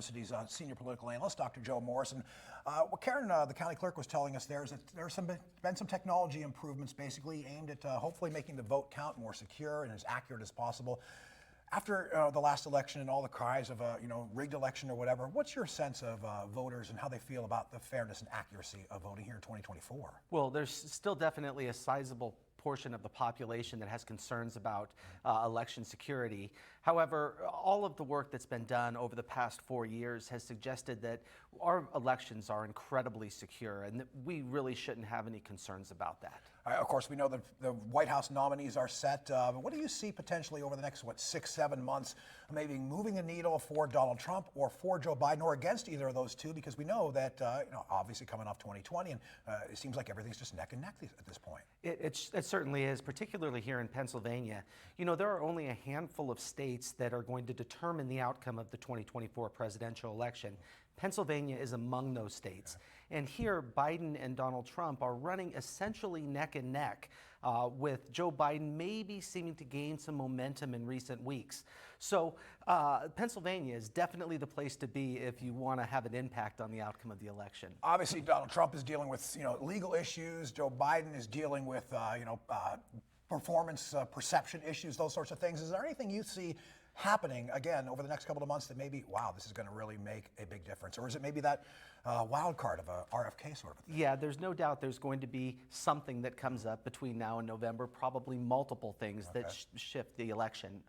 University's senior political analyst, Dr. Joe Morris. And what Karen, the county clerk, was telling us there is that there's been some technology improvements basically aimed at hopefully making the vote count more secure and as accurate as possible. After the last election and all the cries of a rigged election or whatever, what's your sense of voters and how they feel about the fairness and accuracy of voting here in 2024? Well, there's still definitely a sizable portion of the population that has concerns about election security. However, all of the work that's been done over the past 4 years has suggested that our elections are incredibly secure and that we really shouldn't have any concerns about that. Of course, we know that the White House nominees are set. But what do you see potentially over the next, 6-7 months, maybe moving the needle for Donald Trump or for Joe Biden or against either of those two? Because we know that, obviously coming off 2020, and it seems like everything's just neck and neck at this point. It certainly is, particularly here in Pennsylvania. There are only a handful of states that are going to determine the outcome of the 2024 presidential election. Pennsylvania is among those states. And here, Biden and Donald Trump are running essentially neck and neck, with Joe Biden maybe seeming to gain some momentum in recent weeks. So Pennsylvania is definitely the place to be if you want to have an impact on the outcome of the election. Obviously, Donald Trump is dealing with legal issues. Joe Biden is dealing with performance perception issues, those sorts of things. Is there anything you see happening again over the next couple of months that maybe, wow, this is going to really make a big difference? Or is it maybe that wild card of a RFK sort of a thing? Yeah, there's no doubt there's going to be something that comes up between now and November, probably multiple things that shift the election.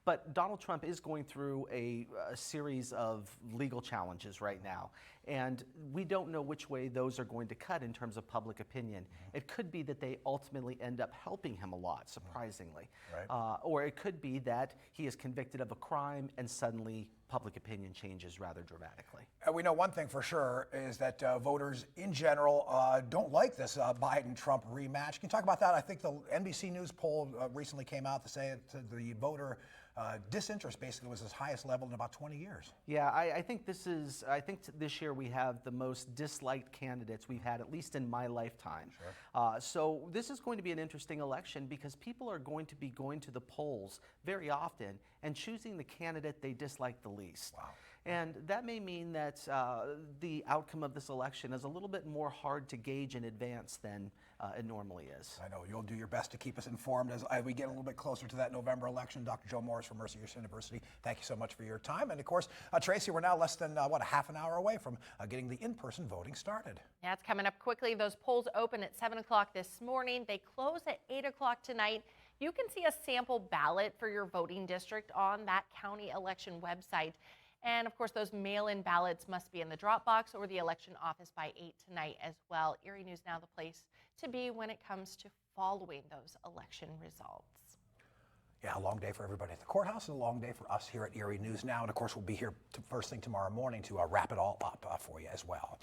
But Donald Trump is going through a series of legal challenges right now, and we don't know which way those are going to cut in terms of public opinion. It could be that they ultimately end up helping him a lot, surprisingly. Right. Or it could be that he is convicted of a crime and suddenly public opinion changes rather dramatically. We know one thing for sure is that voters in general don't like this Biden-Trump rematch. Can you talk about that? I think the NBC News poll recently came out to say that the voter disinterest basically was its highest level in about 20 years. Yeah, I think this year we have the most disliked candidates we've had, at least in my lifetime. Sure. So this is going to be an interesting election because people are going to be going to the polls very often and choosing the candidate they dislike the least. Wow. And that may mean that the outcome of this election is a little bit more hard to gauge in advance than it normally is. I know you'll do your best to keep us informed as we get a little bit closer to that November election. Dr. Joe Morris from Mercyhurst University, thank you so much for your time. And of course, Tracy, we're now less than, a half an hour away from getting the in-person voting started. Yeah, it's coming up quickly. Those polls open at 7 o'clock this morning. They close at 8 o'clock tonight. You can see a sample ballot for your voting district on that county election website. And of course, those mail-in ballots must be in the drop box or the election office by 8 tonight as well. Erie News Now, the place to be when it comes to following those election results. Yeah, a long day for everybody at the courthouse and a long day for us here at Erie News Now. And of course, we'll be here first thing tomorrow morning to wrap it all up for you as well.